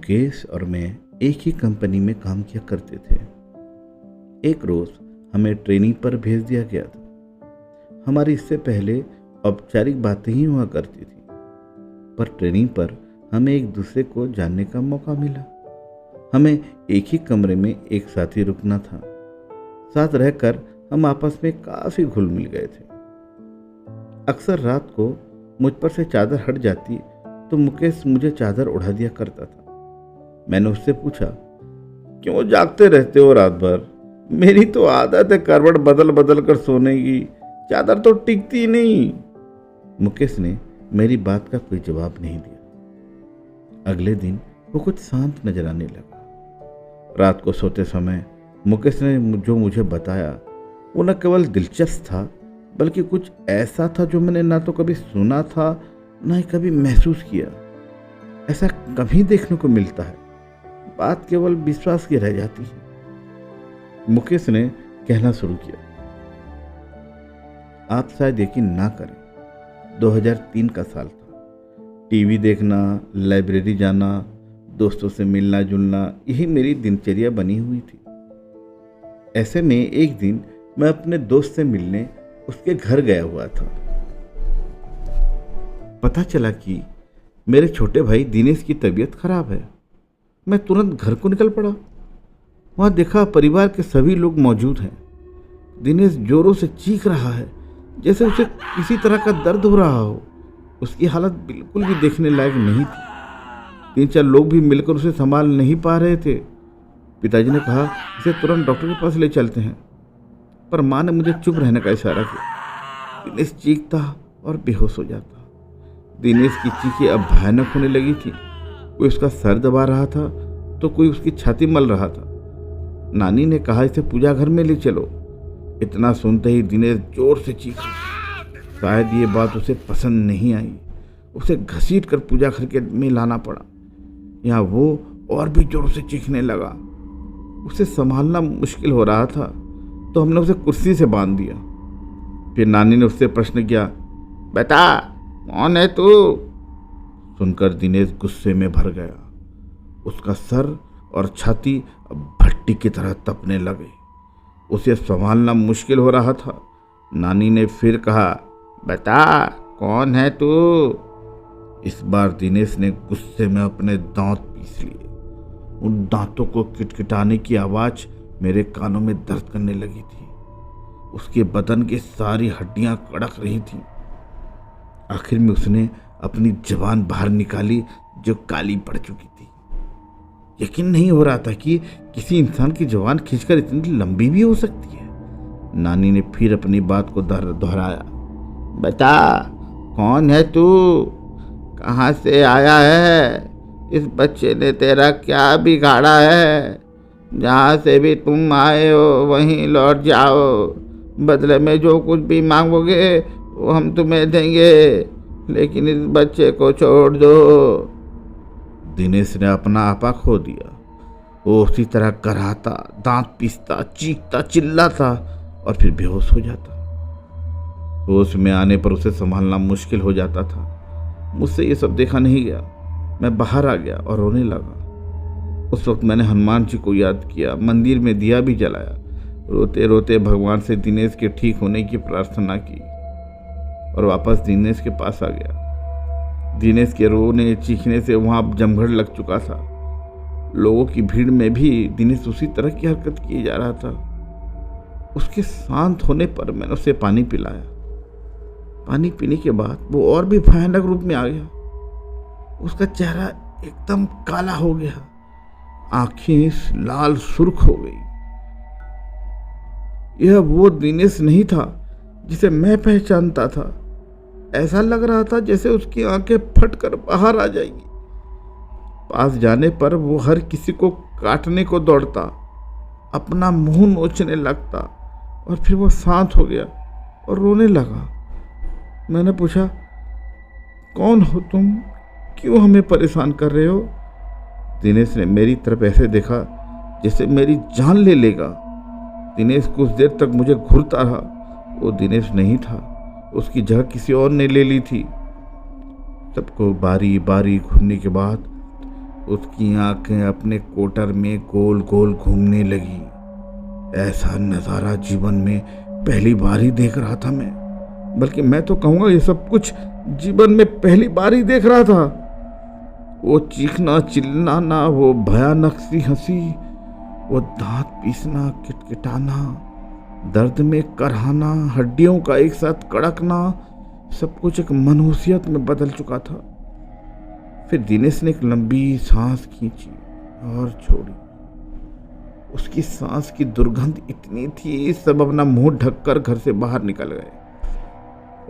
मुकेश और मैं एक ही कंपनी में काम किया करते थे। एक रोज हमें ट्रेनिंग पर भेज दिया गया था। हमारी इससे पहले औपचारिक बातें ही हुआ करती थी, पर ट्रेनिंग पर हमें एक दूसरे को जानने का मौका मिला। हमें एक ही कमरे में एक साथ ही रुकना था। साथ रहकर हम आपस में काफी घुल मिल गए थे। अक्सर रात को मुझ पर से चादर हट जाती तो मुकेश मुझे चादर उड़ा दिया करता था। मैंने उससे पूछा, क्यों जागते रहते हो रात भर? मेरी तो आदत है करवट बदल बदल कर सोने की, चादर तो टिकती नहीं। मुकेश ने मेरी बात का कोई जवाब नहीं दिया। अगले दिन वो कुछ शांत नजर आने लगा। रात को सोते समय मुकेश ने जो मुझे बताया वो न केवल दिलचस्प था, बल्कि कुछ ऐसा था जो मैंने ना तो कभी सुना था ना ही कभी महसूस किया। ऐसा कभी देखने को मिलता है, बात केवल विश्वास की रह जाती है। मुकेश ने कहना शुरू किया, आप शायद यकीन ना करें, 2003 का साल था। टीवी देखना, लाइब्रेरी जाना, दोस्तों से मिलना जुलना, यही मेरी दिनचर्या बनी हुई थी। ऐसे में एक दिन मैं अपने दोस्त से मिलने उसके घर गया हुआ था। पता चला कि मेरे छोटे भाई दिनेश की तबीयत खराब है। मैं तुरंत घर को निकल पड़ा। वहां देखा परिवार के सभी लोग मौजूद हैं। दिनेश जोरों से चीख रहा है, जैसे उसे किसी तरह का दर्द हो रहा हो। उसकी हालत बिल्कुल भी देखने लायक नहीं थी। 3-4 लोग भी मिलकर उसे संभाल नहीं पा रहे थे। पिताजी ने कहा, इसे तुरंत डॉक्टर के पास ले चलते हैं, पर माँ ने मुझे चुप रहने का इशारा किया। दिनेश चीखता और बेहोश हो जाता। दिनेश की चीखें अब भयानक होने लगी थी। कोई उसका सर दबा रहा था तो कोई उसकी छाती मल रहा था। नानी ने कहा, इसे पूजा घर में ले चलो। इतना सुनते ही दिनेश जोर से चीखा। शायद ये बात उसे पसंद नहीं आई। उसे घसीट कर पूजा घर के में लाना पड़ा। यहाँ वो और भी जोर से चीखने लगा। उसे संभालना मुश्किल हो रहा था, तो हमने उसे कुर्सी से बांध दिया। फिर नानी ने उससे प्रश्न किया, बेटा कौन है तू? सुनकर दिनेश गुस्से में भर गया। उसका सर और छाती अब भट्टी की तरह तपने लगे। उसे संभालना मुश्किल हो रहा था। नानी ने फिर कहा, बेटा कौन है तू? इस बार दिनेश ने गुस्से में अपने दांत पीस लिए। उन दांतों को किटकिटाने की आवाज मेरे कानों में दर्द करने लगी थी। उसके बदन की सारी हड्डियां कड़क रही थीं। आखिर में उसने अपनी जबान बाहर निकाली, जो काली पड़ चुकी थी। यकीन नहीं हो रहा था कि किसी इंसान की जबान खींचकर इतनी लंबी भी हो सकती है। नानी ने फिर अपनी बात को दोहराया, बेटा कौन है तू? कहाँ से आया है? इस बच्चे ने तेरा क्या बिगाड़ा है? जहाँ से भी तुम आए हो वहीं लौट जाओ। बदले में जो कुछ भी मांगोगे वो हम तुम्हें देंगे, लेकिन इस बच्चे को छोड़ दो। दिनेश ने अपना आपा खो दिया। वो उसी तरह कराहता, दांत पीसता, चीखता, चिल्लाता और फिर बेहोश हो जाता। होश में आने पर उसे संभालना मुश्किल हो जाता था। मुझसे ये सब देखा नहीं गया। मैं बाहर आ गया और रोने लगा। उस वक्त मैंने हनुमान जी को याद किया, मंदिर में दिया भी जलाया। रोते रोते भगवान से दिनेश के ठीक होने की प्रार्थना की और वापस दिनेश के पास आ गया। दिनेश के रोने चीखने से वहाँ जमघट लग चुका था। लोगों की भीड़ में भी दिनेश उसी तरह की हरकत किए जा रहा था। उसके शांत होने पर मैंने उसे पानी पिलाया। पानी पीने के बाद वो और भी भयानक रूप में आ गया। उसका चेहरा एकदम काला हो गया, आंखें लाल सुर्ख हो गई। यह वो दिनेश नहीं था जिसे मैं पहचानता था। ऐसा लग रहा था जैसे उसकी आंखें फटकर बाहर आ जाएंगी। पास जाने पर वो हर किसी को काटने को दौड़ता, अपना मुंह नोचने लगता और फिर वो शांत हो गया और रोने लगा। मैंने पूछा, कौन हो तुम? क्यों हमें परेशान कर रहे हो? दिनेश ने मेरी तरफ ऐसे देखा जैसे मेरी जान ले लेगा। दिनेश कुछ देर तक मुझे घूरता रहा। वो दिनेश नहीं था, उसकी जगह किसी और ने ले ली थी। सबको बारी बारी घूरने के बाद उसकी आंखें अपने कोटर में गोल गोल घूमने लगी। ऐसा नज़ारा जीवन में पहली बार ही देख रहा था मैं, बल्कि मैं तो कहूँगा ये सब कुछ जीवन में पहली बार ही देख रहा था। वो चीखना चिल्लाना, वो भयानक सी हंसी, वो दांत पीसना, किटकिटाना, दर्द में करहाना, हड्डियों का एक साथ कड़कना, सब कुछ एक मनहूसियत में बदल चुका था। फिर दिनेश ने एक लंबी सांस खींची और छोड़ी। उसकी सांस की दुर्गंध इतनी थी, सब अपना मुंह ढककर घर से बाहर निकल गए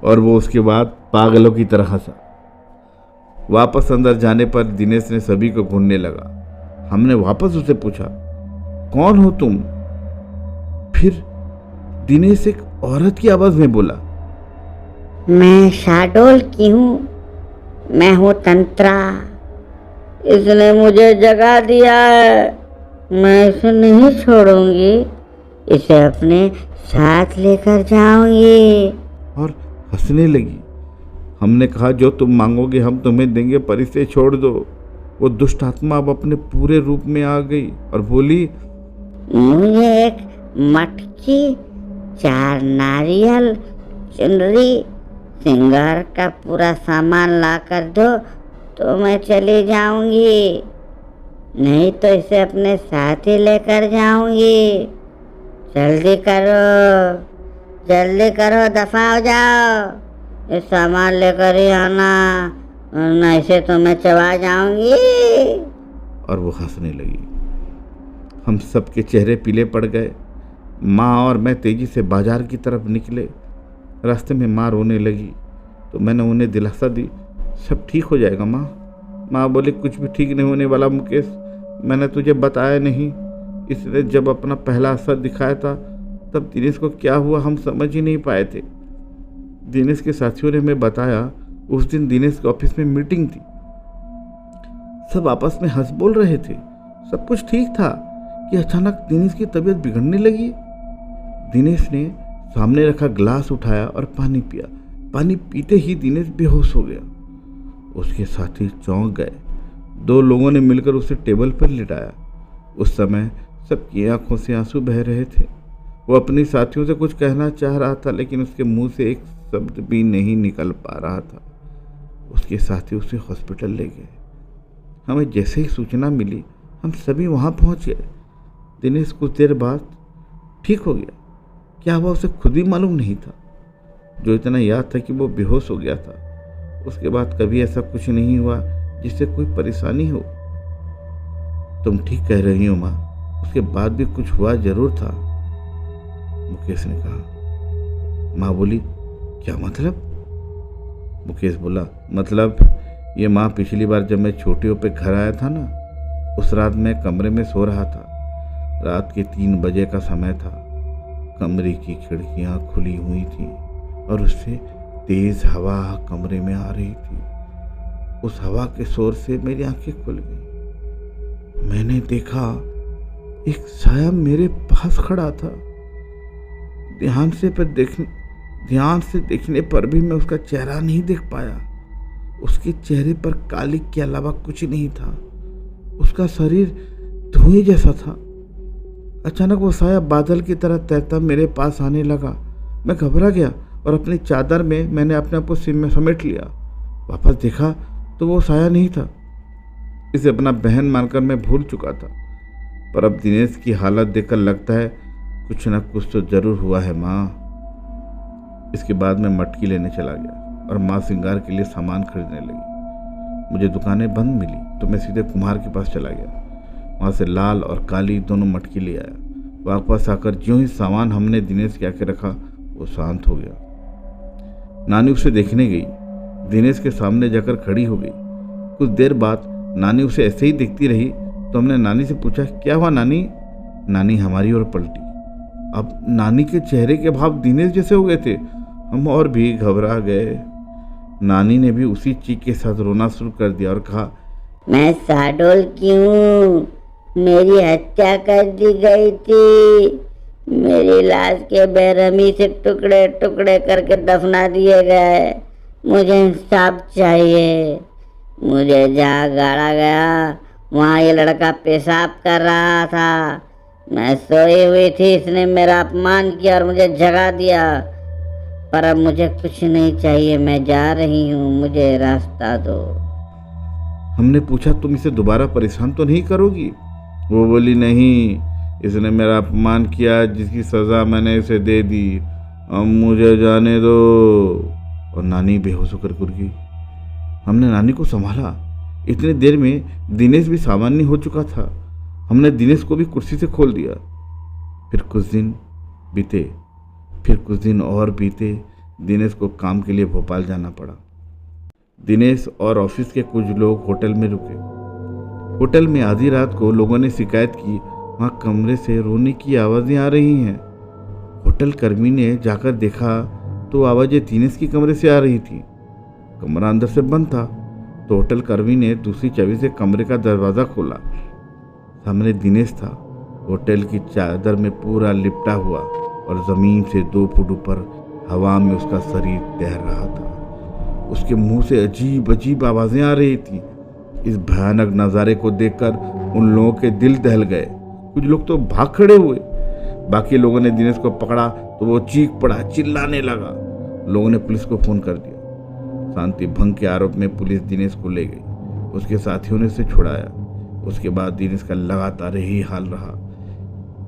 और वो उसके बाद पागलों की तरह हंसा। वापस अंदर जाने पर दिनेश ने सभी को घूरने लगा। हमने वापस उसे पूछा, कौन हो तुम? फिर दिनेश एक औरत की आवाज में बोला, मैं शाहडोल की हूँ, मैं हूँ तंत्रा। इसने मुझे जगा दिया है, मैं इसे नहीं छोड़ूंगी, इसे अपने साथ लेकर जाऊंगी। और हंसने लगी। हमने कहा, जो तुम मांगोगे हम तुम्हें देंगे, पर इसे छोड़ दो। वो दुष्ट आत्मा अब अपने पूरे रूप में आ गई और बोली, मुझे एक मटकी, 4 नारियल, चुनरी, सिंगार का पूरा सामान ला कर दो तो मैं चली जाऊंगी, नहीं तो इसे अपने साथ ही लेकर जाऊंगी। जल्दी करो, दफा हो जाओ, ये सामान लेकर ही आना, वरना इसे तो मैं चबा जाऊंगी। और वो हंसने लगी। हम सबके चेहरे पीले पड़ गए। माँ और मैं तेजी से बाजार की तरफ निकले। रास्ते में माँ रोने लगी तो मैंने उन्हें दिलासा दी, सब ठीक हो जाएगा माँ। माँ बोली, कुछ भी ठीक नहीं होने वाला मुकेश, मैंने तुझे बताया नहीं। इसने जब अपना पहला असर दिखाया था तब दिनेश को क्या हुआ हम समझ ही नहीं पाए थे। दिनेश के साथियों ने हमें बताया, उस दिन दिनेश के ऑफिस में मीटिंग थी। सब आपस में हंस बोल रहे थे, सब कुछ ठीक था कि अचानक दिनेश की तबीयत बिगड़ने लगी। दिनेश ने सामने रखा ग्लास उठाया और पानी पिया। पानी पीते ही दिनेश बेहोश हो गया। उसके साथी चौंक गए। 2 लोगों ने मिलकर उसे टेबल पर लिटाया। उस समय सबकी आंखों से आंसू बह रहे थे। वो अपने साथियों से कुछ कहना चाह रहा था, लेकिन उसके मुंह से एक शब्द भी नहीं निकल पा रहा था। उसके साथी उसे हॉस्पिटल ले गए। हमें जैसे ही सूचना मिली हम सभी वहाँ पहुँच गए। दिनेश कुछ देर बाद ठीक हो गया। क्या हुआ उसे खुद ही मालूम नहीं था। जो इतना याद था कि वो बेहोश हो गया था। उसके बाद कभी ऐसा कुछ नहीं हुआ जिससे कोई परेशानी हो। तुम ठीक कह रही हो माँ, उसके बाद भी कुछ हुआ जरूर था, मुकेश ने कहा। माँ बोली, क्या मतलब? मुकेश बोला, मतलब ये माँ, पिछली बार जब मैं छुट्टियों पे घर आया था ना, उस रात मैं कमरे में सो रहा था। रात के 3 बजे का समय था। कमरे की खिड़कियां खुली हुई थीं और उससे तेज हवा कमरे में आ रही थी। उस हवा के शोर से मेरी आंखें खुल गई। मैंने देखा एक साया मेरे पास खड़ा था। ध्यान से देखने पर भी मैं उसका चेहरा नहीं देख पाया। उसके चेहरे पर काली के अलावा कुछ नहीं था। उसका शरीर धुएं जैसा था। अचानक वो साया बादल की तरह तैरता मेरे पास आने लगा। मैं घबरा गया और अपनी चादर में मैंने अपने आप को सिर में समेट लिया। वापस देखा तो वो साया नहीं था। इसे अपना बहन मानकर मैं भूल चुका था, पर अब दिनेश की हालत देखकर लगता है कुछ ना कुछ तो जरूर हुआ है माँ। इसके बाद मैं मटकी लेने चला गया और माँ श्रृंगार के लिए सामान खरीदने लगी। मुझे दुकानें बंद मिली तो मैं सीधे कुम्हार के पास चला गया। वहाँ से लाल और काली दोनों मटकी ले आया। वापस आकर ज्यों ही सामान हमने दिनेश के आके रखा, वो शांत हो गया। नानी उसे देखने गई। दिनेश के सामने जाकर खड़ी हो गई। कुछ देर बाद नानी उसे ऐसे ही देखती रही तो हमने नानी से पूछा, क्या हुआ नानी? नानी हमारी ओर पलटी। अब नानी के चेहरे के भाव दिनेश जैसे हो गए थे। हम और भी घबरा गए। नानी ने भी उसी चीख के साथ रोना शुरू कर दिया और कहा, मैं शाहडोल की हूँ, मेरी हत्या कर दी गई थी। मेरी लाश के बेरहमी से टुकड़े टुकड़े करके दफना दिए गए। मुझे इंसाफ चाहिए। मुझे जहाँ गाड़ा गया वहाँ ये लड़का पेशाब कर रहा था। मैं सोई हुई थी, इसने मेरा अपमान किया और मुझे जगा दिया। पर अब मुझे कुछ नहीं चाहिए, मैं जा रही हूँ, मुझे रास्ता दो। हमने पूछा, तुम इसे दोबारा परेशान तो नहीं करोगी? वो बोली, नहीं, इसने मेरा अपमान किया, जिसकी सज़ा मैंने इसे दे दी, अब मुझे जाने दो। और नानी बेहोश होकर गिर गई। हमने नानी को संभाला। इतनी देर में दिनेश भी सामान्य हो चुका था। हमने दिनेश को भी कुर्सी से खोल दिया। फिर कुछ दिन बीते, फिर कुछ दिन और बीते। दिनेश को काम के लिए भोपाल जाना पड़ा। दिनेश और ऑफिस के कुछ लोग होटल में रुके। होटल में आधी रात को लोगों ने शिकायत की, वहाँ कमरे से रोने की आवाज़ें आ रही हैं। होटल कर्मी ने जाकर देखा तो आवाज़ें दिनेश के कमरे से आ रही थी। कमरा अंदर से बंद था, तो होटल कर्मी ने दूसरी चाबी से कमरे का दरवाज़ा खोला। सामने दिनेश था, होटल की चादर में पूरा लिपटा हुआ, और ज़मीन से 2 फुट ऊपर हवा में उसका शरीर तैर रहा था। उसके मुंह से अजीब अजीब आवाज़ें आ रही थी। इस भयानक नज़ारे को देखकर उन लोगों के दिल दहल गए। कुछ लोग तो भाग खड़े हुए। बाकी लोगों ने दिनेश को पकड़ा तो वो चीख पड़ा, चिल्लाने लगा। लोगों ने पुलिस को फ़ोन कर दिया। शांति भंग के आरोप में पुलिस दिनेश को ले गई। उसके साथियों ने उसे छुड़ाया। उसके बाद दिनेश का लगातार यही हाल रहा।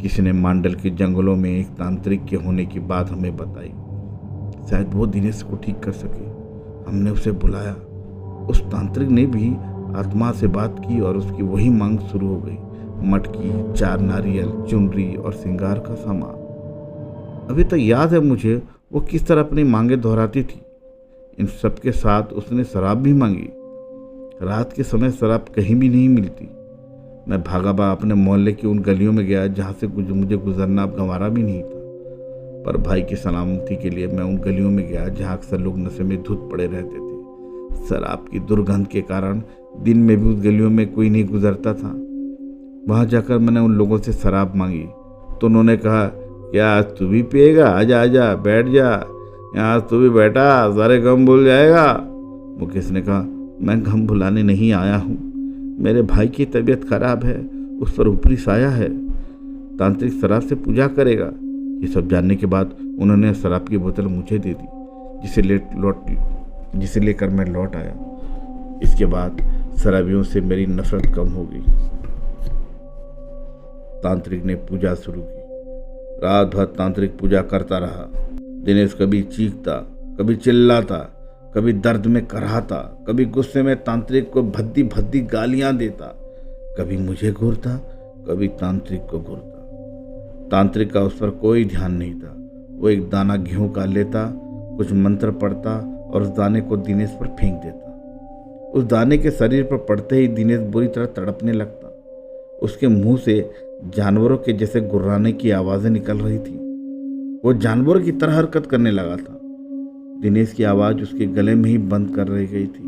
किसी ने मांडल के जंगलों में एक तांत्रिक के होने की बात हमें बताई। शायद वो दिनेश को ठीक कर सके। हमने उसे बुलाया। उस तांत्रिक ने भी आत्मा से बात की और उसकी वही मांग शुरू हो गई। मटकी, 4 नारियल, चुनरी और श्रृंगार का सामान। अभी तक याद है मुझे वो किस तरह अपनी मांगे दोहराती थी। इन सब के साथ उसने शराब भी मांगी। रात के समय शराब कहीं भी नहीं मिलती। मैं भागा अपने मोहल्ले की उन गलियों में गया जहाँ से मुझे गुजरना अब गंवारा भी नहीं था। पर भाई की सलामती के लिए मैं उन गलियों में गया जहाँ अक्सर लोग नशे में धुत पड़े रहते थे। शराब की दुर्गंध के कारण दिन में भी उस गलियों में कोई नहीं गुजरता था। वहाँ जाकर मैंने उन लोगों से शराब मांगी तो उन्होंने कहा, क्या आज तू भी पिएगा? आजा आजा, बैठ जा, यहाँ तू भी बैठा, सारे गम भूल जाएगा। मुकेश ने कहा, मैं गम भुलाने नहीं आया हूँ, मेरे भाई की तबीयत खराब है, उस पर ऊपरी साया है, तांत्रिक शराब से पूजा करेगा। ये सब जानने के बाद उन्होंने शराब की बोतल मुझे दे दी, जिसे लेकर मैं लौट आया। इसके बाद शराबियों से मेरी नफरत कम हो गई। तांत्रिक ने पूजा शुरू की। रात भर तांत्रिक पूजा करता रहा। दिनेश कभी चीखता, कभी चिल्लाता, कभी दर्द में कराहता, कभी गुस्से में तांत्रिक को भद्दी भद्दी गालियां देता, कभी मुझे घूरता, कभी तांत्रिक को घूरता। तांत्रिक का उस पर कोई ध्यान नहीं था। वो एक दाना गेहूं का लेता, कुछ मंत्र पढ़ता और उस दाने को दिनेश पर फेंक देता। उस दाने के शरीर पर पड़ते ही दिनेश बुरी तरह तड़पने लगता। उसके मुंह से जानवरों के जैसे गुर्राने की आवाज़ें निकल रही थी। वो जानवरों की तरह हरकत करने लगा था। दिनेश की आवाज़ उसके गले में ही बंद कर रही गई थी।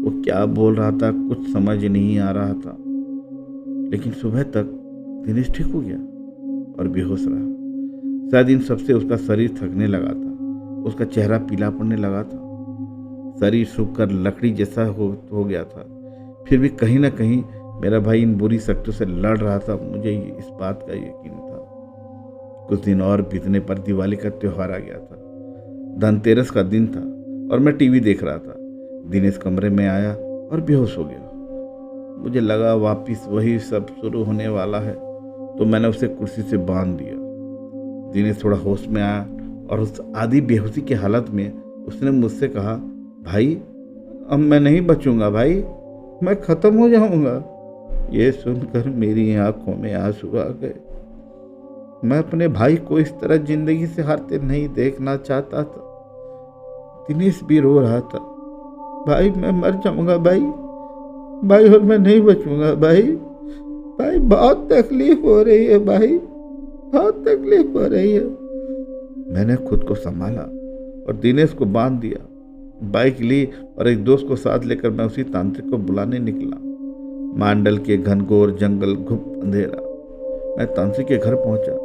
वो क्या बोल रहा था कुछ समझ नहीं आ रहा था। लेकिन सुबह तक दिनेश ठीक हो गया और बेहोश रहा। शायद इन सबसे उसका शरीर थकने लगा था। उसका चेहरा पीला पड़ने लगा था। शरीर सूखकर लकड़ी जैसा हो गया था। फिर भी कहीं ना कहीं मेरा भाई इन बुरी शक्तियों से लड़ रहा था, मुझे इस बात का यकीन था। कुछ दिन और बीतने पर दिवाली का त्योहार आ गया था। धनतेरस का दिन था और मैं टीवी देख रहा था। दिनेश कमरे में आया और बेहोश हो गया। मुझे लगा वापिस वही सब शुरू होने वाला है, तो मैंने उसे कुर्सी से बांध दिया। दिनेश थोड़ा होश में आया और उस आधी बेहोशी की हालत में उसने मुझसे कहा, भाई अब मैं नहीं बचूंगा, भाई मैं ख़त्म हो जाऊंगा। ये सुनकर मेरी आंखों में आंसू आ गए। मैं अपने भाई को इस तरह जिंदगी से हारते नहीं देखना चाहता था। दिनेश भी रो रहा था, भाई मैं मर जाऊंगा भाई और मैं नहीं बचूंगा भाई बहुत तकलीफ हो रही है, भाई बहुत तकलीफ हो रही है। मैंने खुद को संभाला और दिनेश को बांध दिया। बाइक ली और एक दोस्त को साथ लेकर मैं उसी तांत्रिक को बुलाने निकला। मांडल के घनघोर जंगल, घुप अंधेरा। मैं तांत्रिक के घर पहुंचा।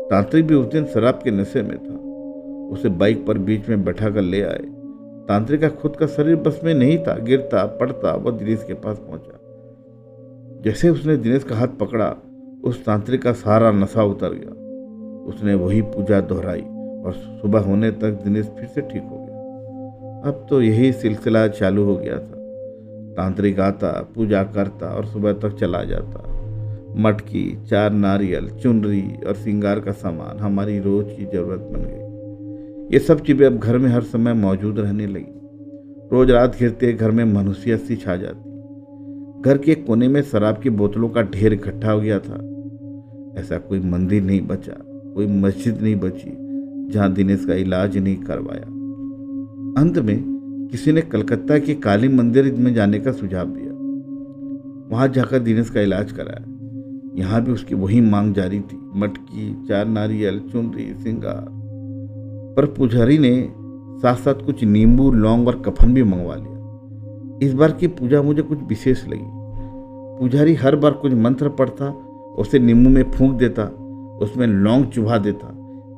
तांत्रिक भी उस दिन शराब के नशे में था। उसे बाइक पर बीच में बैठा कर ले आए। तांत्रिक का खुद का शरीर बस में नहीं था, गिरता पड़ता वो दिनेश के पास पहुंचा। जैसे उसने दिनेश का हाथ पकड़ा, उस तांत्रिक का सारा नशा उतर गया। उसने वही पूजा दोहराई और सुबह होने तक दिनेश फिर से ठीक हो गया। अब तो यही सिलसिला चालू हो गया था। तांत्रिक आता, पूजा करता और सुबह तक चला जाता। मटकी, 4 नारियल, चुनरी और श्रृंगार का सामान हमारी रोज की जरूरत बन गई। ये सब चीजें अब घर में हर समय मौजूद रहने लगी। रोज रात घिरते घर में मनुष्यत सी छा जाती। घर के एक कोने में शराब की बोतलों का ढेर इकट्ठा हो गया था। ऐसा कोई मंदिर नहीं बचा, कोई मस्जिद नहीं बची जहां दिनेश का इलाज नहीं करवाया। अंत में किसी ने कलकत्ता के काली मंदिर में जाने का सुझाव दिया। वहां जाकर दिनेश का इलाज कराया। यहाँ भी उसकी वही मांग जारी थी, मटकी, 4 नारियल, चुनरी, श्रृंगार। पर पुजारी ने साथ साथ कुछ नींबू, लौंग और कफन भी मंगवा लिया। इस बार की पूजा मुझे कुछ विशेष लगी। पुजारी हर बार कुछ मंत्र पढ़ता, उसे नींबू में फूंक देता, उसमें लौंग चुभा देता,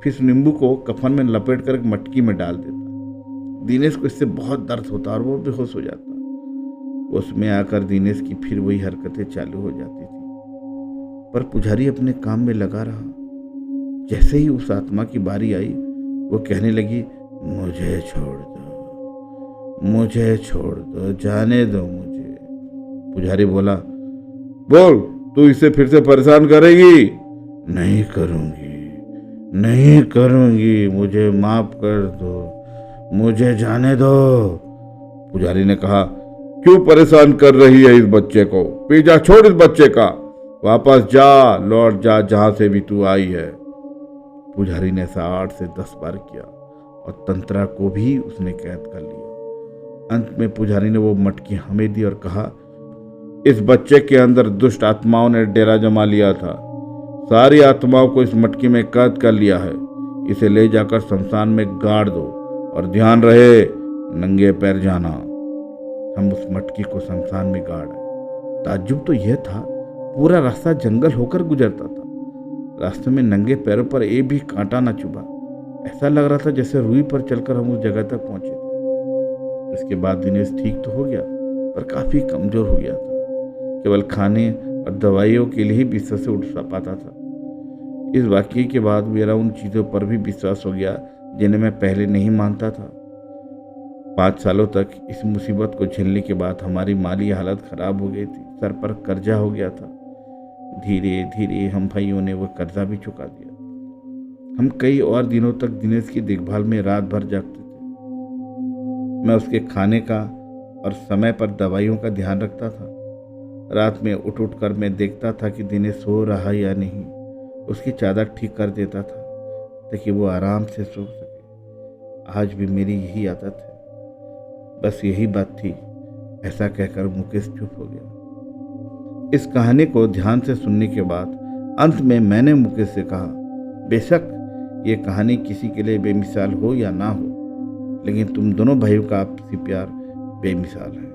फिर उस नींबू को कफन में लपेट कर एक मटकी में डाल देता। दिनेश को इससे बहुत दर्द होता और वो बेहोश हो जाता। उसमें आकर दिनेश की फिर वही हरकतें चालू हो जाती थी। पर पुजारी अपने काम में लगा रहा। जैसे ही उस आत्मा की बारी आई, वो कहने लगी, मुझे छोड़ दो, मुझे छोड़ दो, जाने दो मुझे। पुजारी बोला, बोल, तू इसे फिर से परेशान करेगी? नहीं करूंगी, नहीं करूंगी, मुझे माफ कर दो, मुझे जाने दो। पुजारी ने कहा, क्यों परेशान कर रही है इस बच्चे को? पीछा छोड़ इस बच्चे का, वापस जा, लौट जा जहां से भी तू आई है। पुजारी ने ऐसा 8 से 10 बार किया और तंत्रा को भी उसने कैद कर लिया। अंत में पुजारी ने वो मटकी हमें दी और कहा, इस बच्चे के अंदर दुष्ट आत्माओं ने डेरा जमा लिया था। सारी आत्माओं को इस मटकी में कैद कर लिया है। इसे ले जाकर शमशान में गाड़ दो और ध्यान रहे, नंगे पैर जाना। हम उस मटकी को शमशान में गाड़े। ताज्जुब तो यह था, पूरा रास्ता जंगल होकर गुजरता था। रास्ते में नंगे पैरों पर एक भी कांटा न चुभा। ऐसा लग रहा था जैसे रुई पर चलकर हम उस जगह तक पहुंचे थे। इसके बाद दिनेश ठीक तो हो गया, पर काफी कमजोर हो गया था। केवल खाने और दवाइयों के लिए ही बिस्तर से उठ पाता था। इस वाकये के बाद मेरा उन चीजों पर भी विश्वास हो गया जिन्हें मैं पहले नहीं मानता था। 5 सालों तक इस मुसीबत को झेलने के बाद हमारी माली हालत खराब हो गई थी। सर पर कर्जा हो गया था। धीरे धीरे हम भाइयों ने वो कर्जा भी चुका दिया। हम कई और दिनों तक दिनेश की देखभाल में रात भर जागते थे। मैं उसके खाने का और समय पर दवाइयों का ध्यान रखता था। रात में उठ उठ कर मैं देखता था कि दिनेश सो रहा या नहीं। उसकी चादर ठीक कर देता था ताकि वो आराम से सो सके। आज भी मेरी यही आदत है। बस यही बात थी। ऐसा कहकर मुकेश चुप हो गया। इस कहानी को ध्यान से सुनने के बाद अंत में मैंने मुकेश से कहा, बेशक ये कहानी किसी के लिए बेमिसाल हो या ना हो, लेकिन तुम दोनों भाइयों का आपसी प्यार बेमिसाल है।